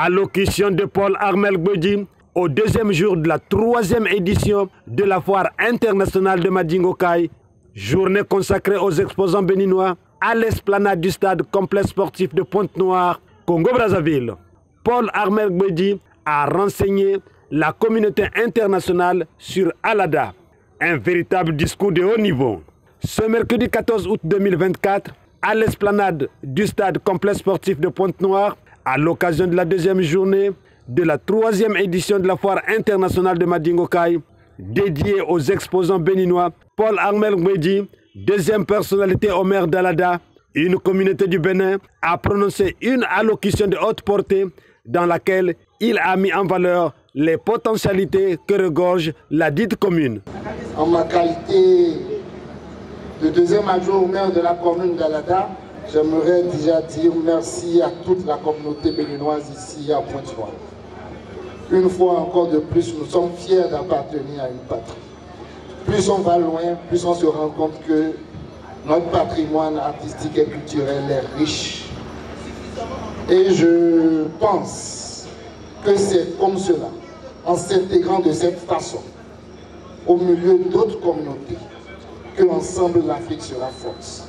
Allocution de Paul Armel Gbedji au deuxième jour de la 3e édition de la foire internationale de Madingo-Kai, journée consacrée aux exposants béninois à l'esplanade du stade complexe sportif de Pointe-Noire, Congo-Brazzaville. Paul Armel Gbedji a renseigné la communauté internationale sur Alada, un véritable discours de haut niveau. Ce mercredi 14 août 2024, à l'esplanade du stade complexe sportif de Pointe-Noire, à l'occasion de la deuxième journée de la 3e édition de la foire internationale de Madingo-Kai, dédiée aux exposants béninois, Paul Armel Gbedji, deuxième personnalité au maire d'Alada, une communauté du Bénin, a prononcé une allocution de haute portée dans laquelle il a mis en valeur les potentialités que regorge la dite commune. En ma qualité de deuxième adjoint au maire de la commune d'Alada, j'aimerais déjà dire merci à toute la communauté béninoise ici à Pointe-Noire. Une fois encore de plus, nous sommes fiers d'appartenir à une patrie. Plus on va loin, plus on se rend compte que notre patrimoine artistique et culturel est riche. Et je pense que c'est comme cela, en s'intégrant de cette façon, au milieu d'autres communautés, que ensemble l'Afrique sera forte.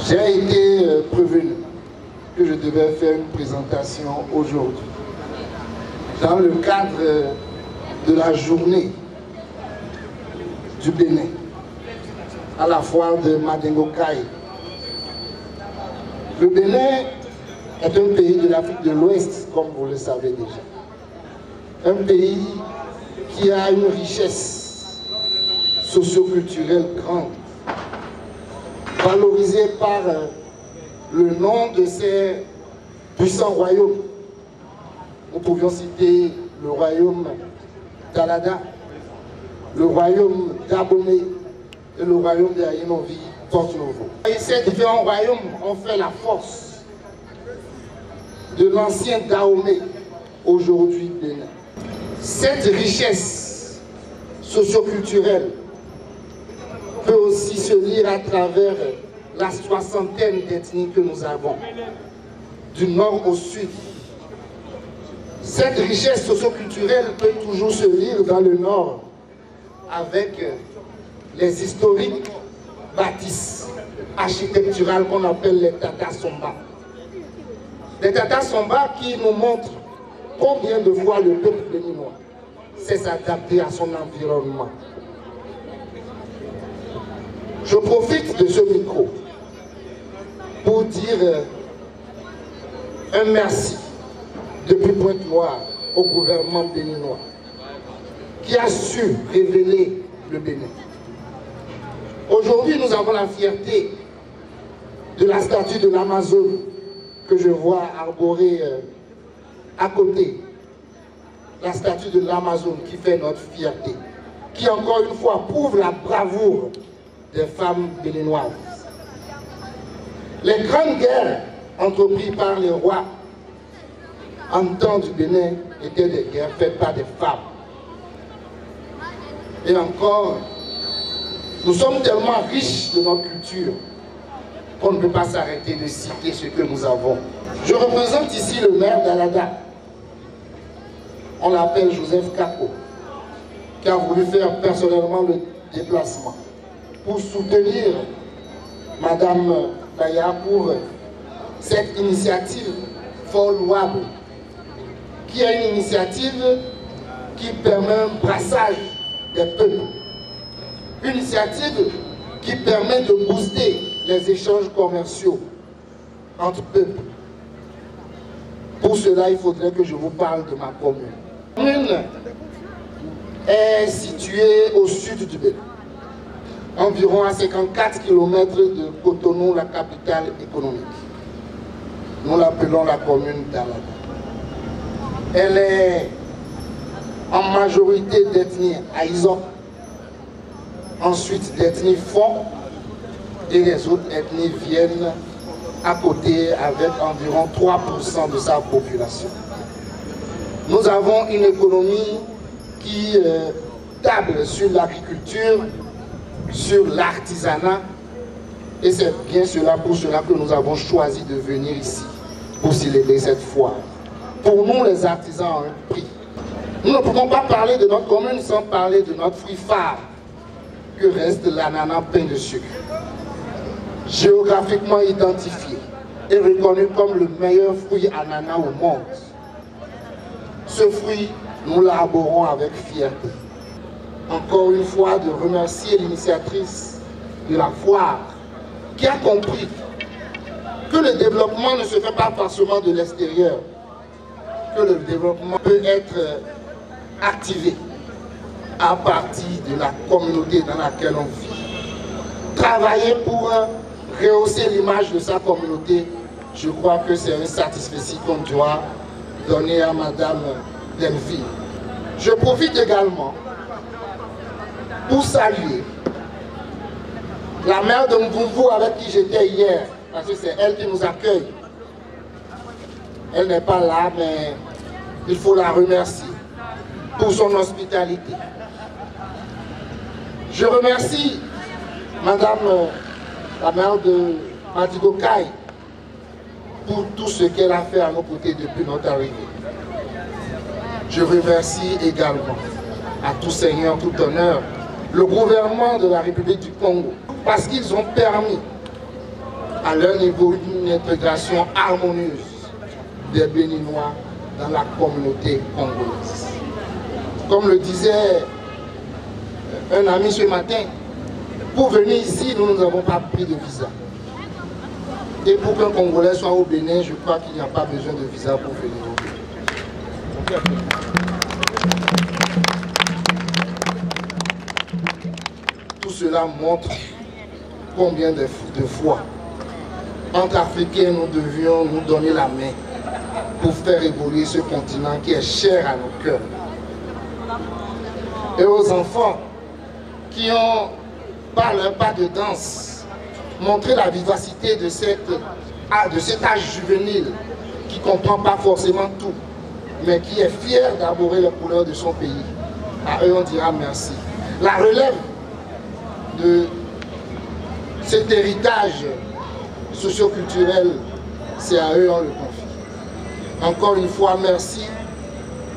J'ai été prévenu que je devais faire une présentation aujourd'hui dans le cadre de la journée du Bénin à la foire de Madingo-Kai. Le Bénin est un pays de l'Afrique de l'Ouest, comme vous le savez déjà. Un pays qui a une richesse socio-culturelle grande, valorisée par le nom de ces puissants royaumes. Nous pouvions citer le royaume d'Alada, le royaume d'Abomey et le royaume d'Ayinovi, Porto-Novo. Et ces différents royaumes ont fait la force de l'ancien Dahomey, aujourd'hui Bénin. Cette richesse socio-culturelle peut aussi se lire à travers la 60aine d'ethnies que nous avons, du nord au sud. Cette richesse socio-culturelle peut toujours se lire dans le nord avec les historiques bâtisses architecturales qu'on appelle les Tata Somba. Les Tata Somba qui nous montrent combien de fois le peuple béninois sait s'adapter à son environnement. Je profite de ce micro pour dire un merci depuis Pointe-Noire au gouvernement béninois qui a su révéler le Bénin. Aujourd'hui, nous avons la fierté de la statue de l'Amazone que je vois arborée à côté. La statue de l'Amazone qui fait notre fierté, qui encore une fois prouve la bravoure des femmes béninoises. Les grandes guerres entreprises par les rois en temps du Bénin étaient des guerres faites par des femmes. Et encore, nous sommes tellement riches de notre culture qu'on ne peut pas s'arrêter de citer ce que nous avons. Je représente ici le maire d'Alada. On l'appelle Joseph Kako, qui a voulu faire personnellement le déplacement pour soutenir Madame Daya pour cette initiative fort louable, qui est une initiative qui permet un brassage des peuples, une initiative qui permet de booster les échanges commerciaux entre peuples. Pour cela, il faudrait que je vous parle de ma commune. La commune est située au sud du Bénin, environ à 54 km de Cotonou, la capitale économique. Nous l'appelons la commune d'Alada. Elle est en majorité d'ethnie Aïzok, ensuite d'ethnie Fon, et les autres ethnies viennent à côté avec environ 3% de sa population. Nous avons une économie qui table sur l'agriculture, sur l'artisanat, et c'est bien cela pour cela que nous avons choisi de venir ici. pour célébrer cette foire. Pour nous, les artisans ont un prix. Nous ne pouvons pas parler de notre commune sans parler de notre fruit phare, que reste l'ananas pain de sucre. Géographiquement identifié et reconnu comme le meilleur fruit ananas au monde. Ce fruit, nous l'arborons avec fierté. Encore une fois, de remercier l'initiatrice de la foire qui a compris que le développement ne se fait pas forcément de l'extérieur, que le développement peut être activé à partir de la communauté dans laquelle on vit. Travailler pour rehausser l'image de sa communauté, je crois que c'est un satisfait qu'on doit donner à Madame Denville. Je profite également pour saluer la mère de Mvumvu avec qui j'étais hier, parce que c'est elle qui nous accueille. Elle n'est pas là, mais il faut la remercier pour son hospitalité. Je remercie Madame la mère de Madingo Kai pour tout ce qu'elle a fait à nos côtés depuis notre arrivée. Je remercie également à tout seigneur, tout honneur, le gouvernement de la République du Congo, parce qu'ils ont permis à leur niveau une intégration harmonieuse des Béninois dans la communauté congolaise. Comme le disait un ami ce matin, pour venir ici, nous n'avons pas pris de visa. Et pour qu'un Congolais soit au Bénin, je crois qu'il n'y a pas besoin de visa pour venir au Bénin. Tout cela montre combien de fois, entre Africains, nous devions nous donner la main pour faire évoluer ce continent qui est cher à nos cœurs. Et aux enfants qui ont, par leur pas de danse, montré la vivacité de cet âge juvénile qui ne comprend pas forcément tout, mais qui est fier d'arborer les couleurs de son pays. À eux, on dira merci. La relève de cet héritage socio-culturel, c'est à eux, on le confie. Encore une fois, merci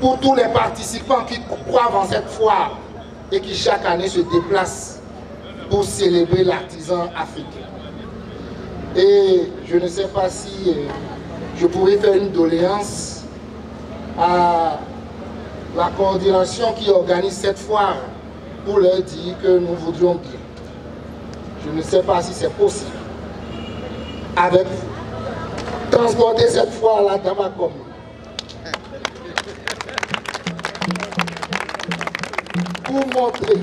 pour tous les participants qui croient en cette foire et qui chaque année se déplacent pour célébrer l'artisan africain. Et je ne sais pas si je pourrais faire une doléance à la coordination qui organise cette foire pour leur dire que nous voudrions bien. Je ne sais pas si c'est possible avec vous transporter cette foire-là dans ma commune. Pour montrer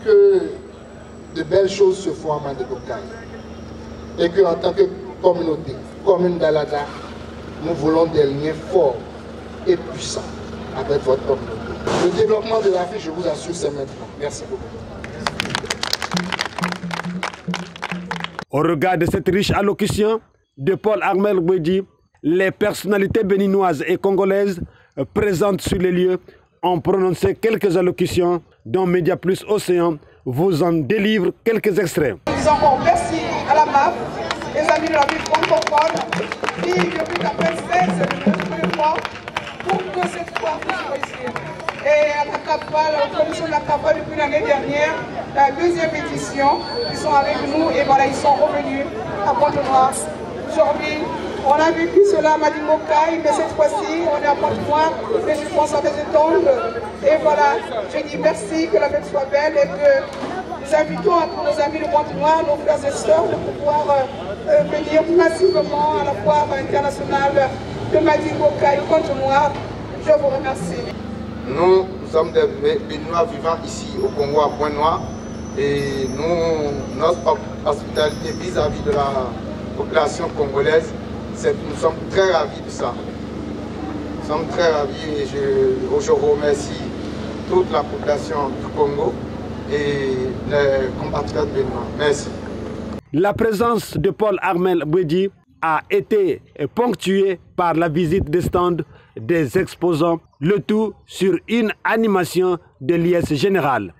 que de belles choses se font à Madingo Kai et qu'en tant que communauté, commune d'Alada, nous voulons des liens forts et puissants avec votre communauté. Le développement de l'Afrique, je vous assure, c'est maintenant. Merci beaucoup. Au regard de cette riche allocution de Paul Armel Bouedji, les personnalités béninoises et congolaises présentes sur les lieux ont prononcé quelques allocutions dont Média Plus Océan vous en délivre quelques extraits. Nous disons encore merci à la MAF, les amis de la ville francophone, qui depuis la PSC, c'est le premier fois pour que cette foire puisse réussir. Et à la CAPA, la commission de la CAPA depuis l'année dernière, la deuxième édition, ils sont avec nous et voilà, ils sont revenus à Pointe-Noire. Aujourd'hui, on a vécu cela à Madingo Kai, mais cette fois-ci, on est à Pointe-Noire, et je pense à des étoiles. Et voilà, je dis merci, que la fête soit belle et que nous invitons à tous nos amis de Pointe-Noire, nos frères et sœurs, de pouvoir venir massivement à la foire internationale de Madingo Kai au Pointe-Noire. Je vous remercie. Nous sommes des Béninois vivant ici au Congo à Pointe-Noire et notre hospitalité vis-à-vis de la population congolaise, nous sommes très ravis de ça. Nous sommes très ravis et je remercie toute la population du Congo et les compatriotes béninois. Merci. La présence de Paul Armel Bouedji a été ponctuée par la visite des stands des exposants, le tout sur une animation de liesse générale.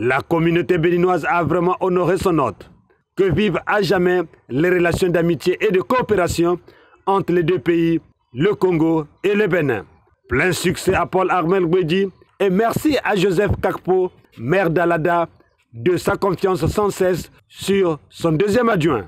La communauté béninoise a vraiment honoré son hôte. Que vivent à jamais les relations d'amitié et de coopération entre les deux pays, le Congo et le Bénin. Plein succès à Paul Armel Gwedji et merci à Joseph Kakpo, maire d'Alada, de sa confiance sans cesse sur son deuxième adjoint.